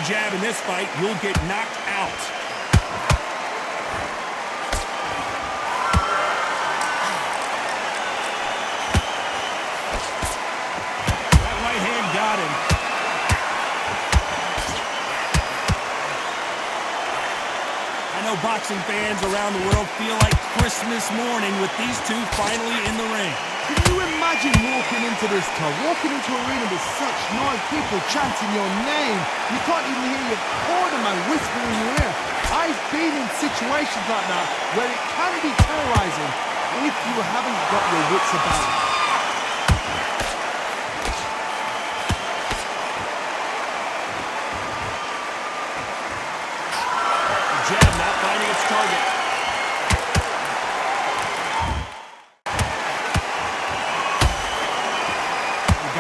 jab in this fight, you'll get knocked out. That right hand got him. I know boxing fans around the world feel like Christmas morning with these two finally in the ring. Can you imagine walking into this car, walking into an arena with such noise, people chanting your name? You can't even hear your cornerman whispering in your ear. I've been in situations like that where it can be terrorizing if you haven't got your wits about you. The jab not finding its target.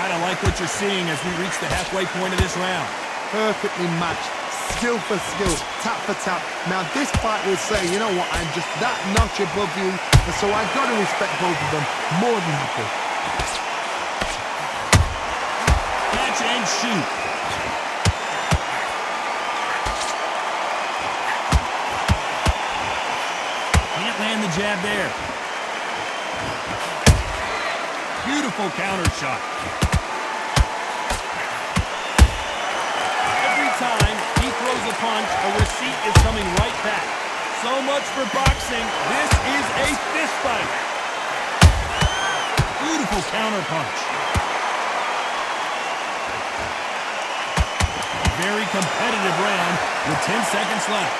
I like what you're seeing as we reach the halfway point of this round. Perfectly matched, skill for skill, tap for tap. Now this fight will say, you know what, I'm just that notch above you, and so I've got to respect both of them more than happy. Catch and shoot. Can't land the jab there. Beautiful counter shot. Time he throws a punch, a receipt is coming right back. So much for boxing. This is a fist fight. Beautiful counter punch. Very competitive round with 10 seconds left.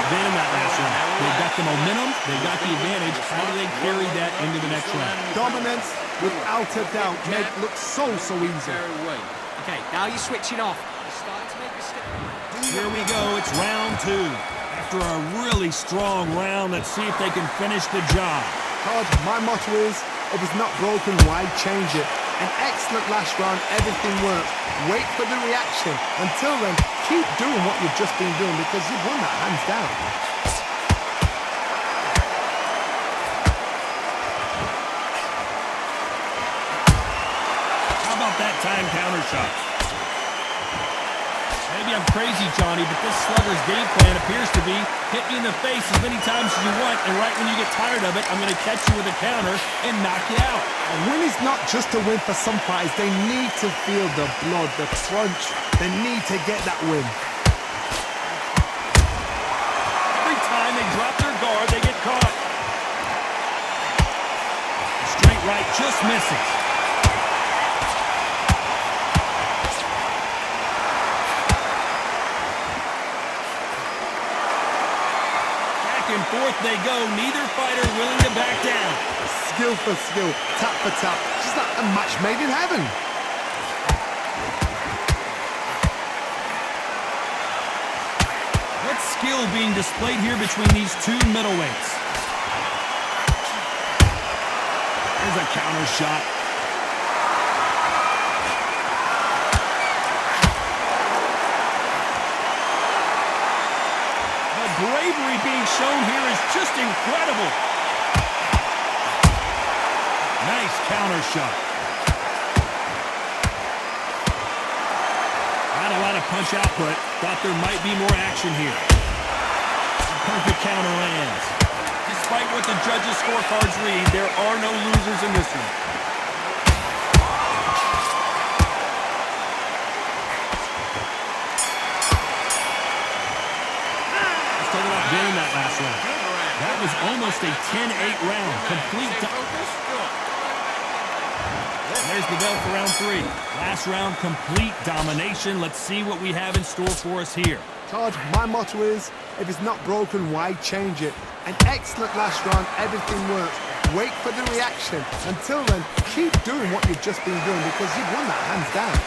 Been in that last round. They've got the momentum, they've got the advantage. How do they carry that into the next round? Dominance, without a doubt, make it look so easy. Okay, now you're switching off. You're starting to make mistakes. Here we go, it's round two. After a really strong round, let's see if they can finish the job. Todd, my motto is, if it's not broken, why change it? An excellent last round, everything worked. Wait for the reaction. Until then, keep doing what you've just been doing because you've won that hands down. How about that time counter shot? Maybe I'm crazy, Johnny, but this slugger's game plan appears to be hit you in the face as many times as you want, and right when you get tired of it, I'm going to catch you with a counter and knock you out. A win is not just a win for some fighters. They need to feel the blood, the crunch. They need to get that win. Every time they drop their guard, they get caught. Straight right just misses. And forth they go, neither fighter willing to back down. Skill for skill, tap for tap, just like a match made in heaven. What skill being displayed here between these two middleweights. There's a counter shot. Bravery being shown here is just incredible. Nice counter shot. Not a lot of punch output. Thought there might be more action here. Perfect counter lands. Despite what the judges' scorecards read, there are no losers in this one. In that last round. That was almost a 10-8 round. Complete. There's the bell for round three. Last round, complete domination. Let's see what we have in store for us here. Todd, my motto is, if it's not broken, why change it? An excellent last round, everything works. Wait for the reaction. Until then, keep doing what you've just been doing because you've won that hands down.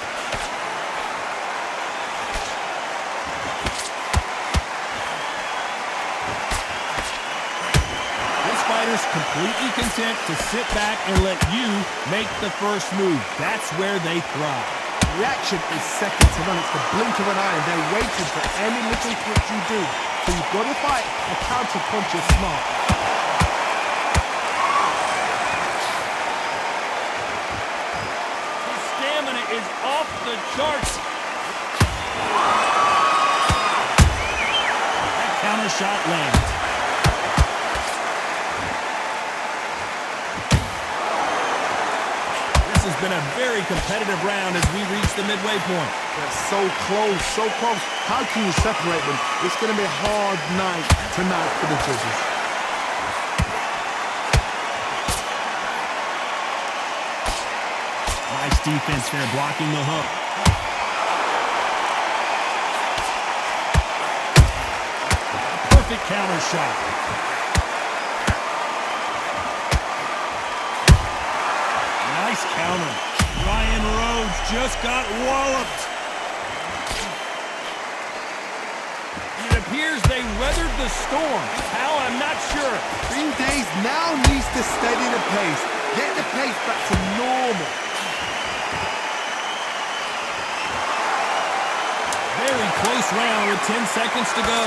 Fighters completely content to sit back and let you make the first move. That's where they thrive. Reaction is second to none. It's the blink of an eye, and they're waiting for any little twitch you do. So you've got to fight. A counter punch is smart. the charts. That counter shot lands. This has been a very competitive round as we reach the midway point. They're so close, so close. How can you separate them? It's going to be a hard night tonight for the judges. Nice defense there, blocking the hook. Perfect counter shot. Nice counter. Ryan Rhodes just got walloped. It appears they weathered the storm. How, I'm not sure. Green Days now needs to steady the pace. Get the pace back to normal. Very close round with 10 seconds to go.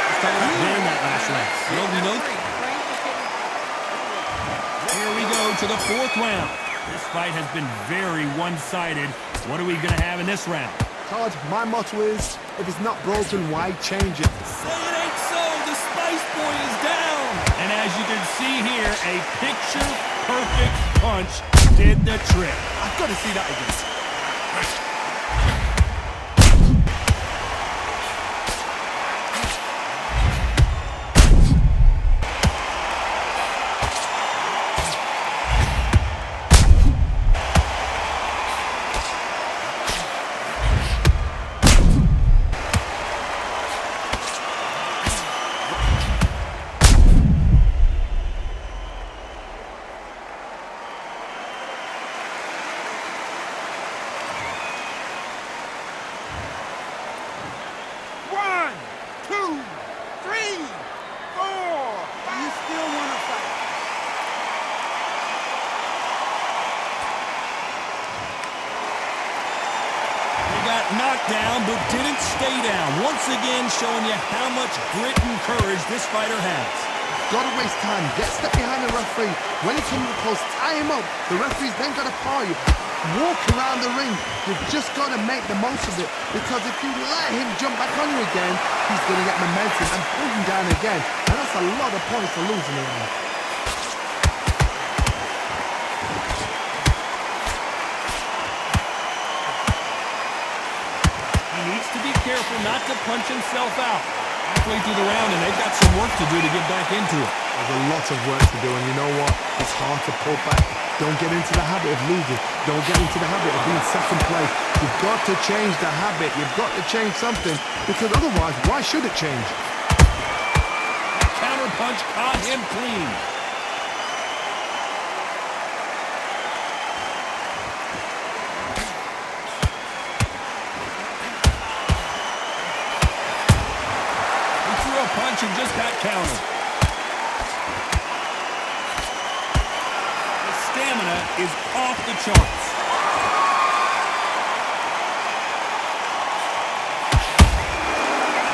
Let's talk about winning that last round. Well, we know. Here we go to the fourth round. This fight has been very one-sided. What are we going to have in this round? Todd, my motto is, if it's not broken, why change it? Say it ain't so. The Spice Boy is down. And as you can see here, a picture-perfect punch did the trick. I've got to see that again. Knocked down, but didn't stay down. Once again, showing you how much grit and courage this fighter has. Gotta waste time. Get step behind the referee. When he comes close, tie him up. The referee's then gotta paw you. Walk around the ring. You've just gotta make the most of it. Because if you let him jump back on you again, he's gonna get momentum and pull him down again. And that's a lot of points for losing around. Careful not to punch himself out. Halfway through the round, and they've got some work to do to get back into it. There's a lot of work to do, and you know what? It's hard to pull back. Don't get into the habit of losing. Don't get into the habit of being second place. You've got to change the habit. You've got to change something, because otherwise, why should it change? Counter punch caught him clean. Punch and just got countered. The stamina is off the charts.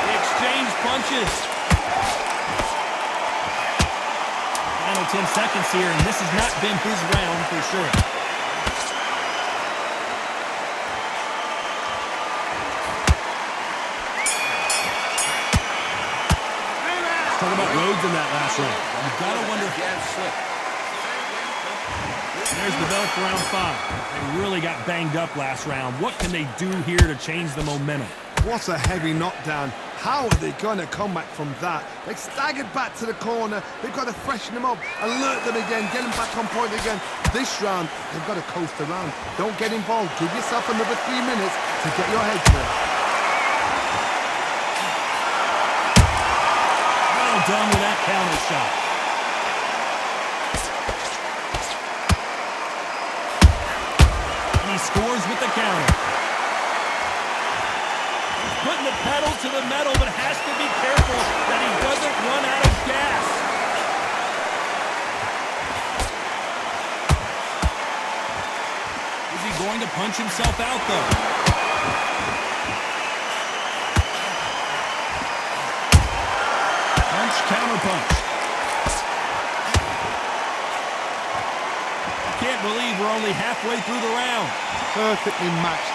They exchange punches. Final 10 seconds here, and this has not been his round for sure. Talk about Rhodes in that last round. You've got to wonder. There's the belt for round 5. They really got banged up last round. What can they do here to change the momentum? What a heavy knockdown. How are they going to come back from that? They staggered back to the corner. They've got to freshen them up, alert them again, get them back on point again. This round, they've got to coast around. Don't get involved. Give yourself another 3 minutes to get your head clear. Done with that counter shot. And he scores with the counter. He's putting the pedal to the metal, but has to be careful that he doesn't run out of gas. Is he going to punch himself out, though? counterpunch. I can't believe we're only halfway through the round. Perfectly matched,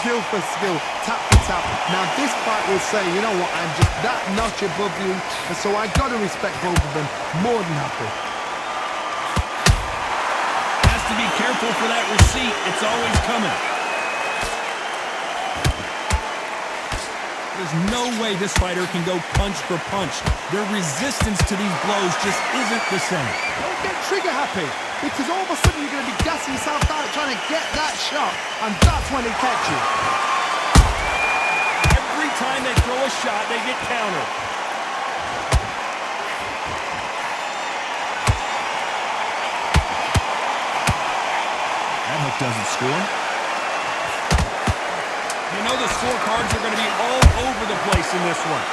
skill for skill, tap for tap. Now this fight will say, you know what, I'm just that notch above you, and so I gotta respect both of them more than happy. Has to be careful for that receipt. It's always coming. There's no way this fighter can go punch for punch. Their resistance to these blows just isn't the same. Don't get trigger happy, because all of a sudden you're going to be gassing yourself out trying to get that shot, and that's when it catch you. Every time they throw a shot, they get countered. That hook doesn't score. You know the scorecards are going to be all over the place in this one.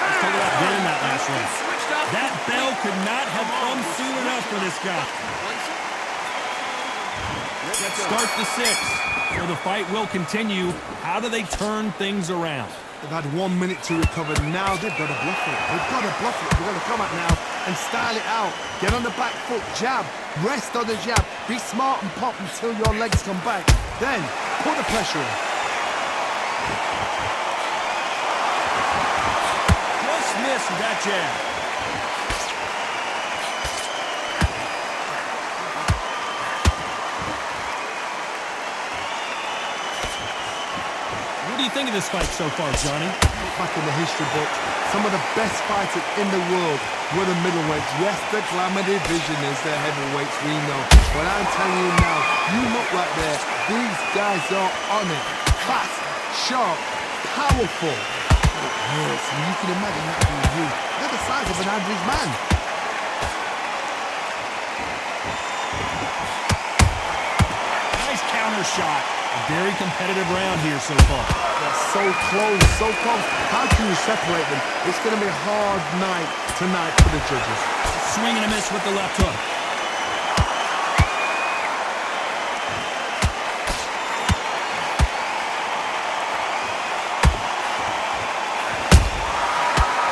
Let's talk about getting that last round. That bell could not have come soon enough for this guy. Let's start the sixth. So the fight will continue. How do they turn things around? They've had 1 minute to recover. Now they've got to bluff it. They've got to bluff it. They've got to come out now and style it out. Get on the back foot, jab, rest on the jab. Be smart and pop until your legs come back. Then put the pressure on. Just missed with that jab. What do you think of this fight so far, Johnny? Back in the history book, some of the best fighters in the world were the middleweights. Yes, the glamour division is the heavyweights, we know. But I'm telling you now, you look right there, these guys are on it. Fast, sharp, powerful. It hurts, and you can imagine that being you. They're the size of an average man. Nice counter shot. A very competitive round here so far. They're so close, so close. How can you separate them? It's going to be a hard night tonight for the judges. Swing and a miss with the left hook.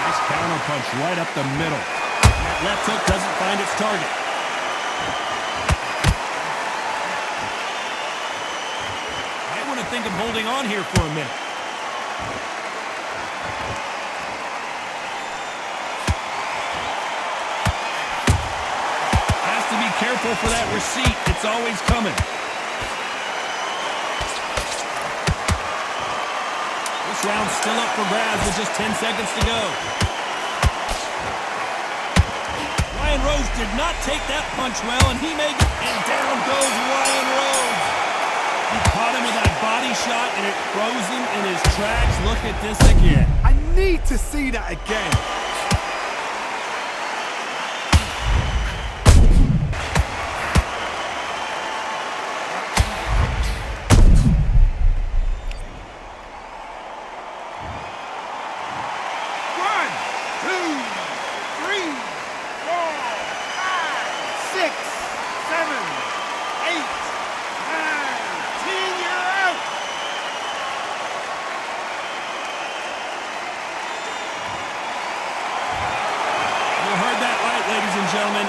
Nice counter punch right up the middle. That left hook doesn't find its target. Think of holding on here for a minute. Has to be careful for that receipt. It's always coming. This round's still up for grabs with just 10 seconds to go. Ryan Rose did not take that punch well, and he made it. And down goes Ryan Rose. He caught him with that body shot, and it froze him in his tracks. Look at this again. I need to see that again. One, two, three, 4, 5, 6, 7, 8. Ladies and gentlemen,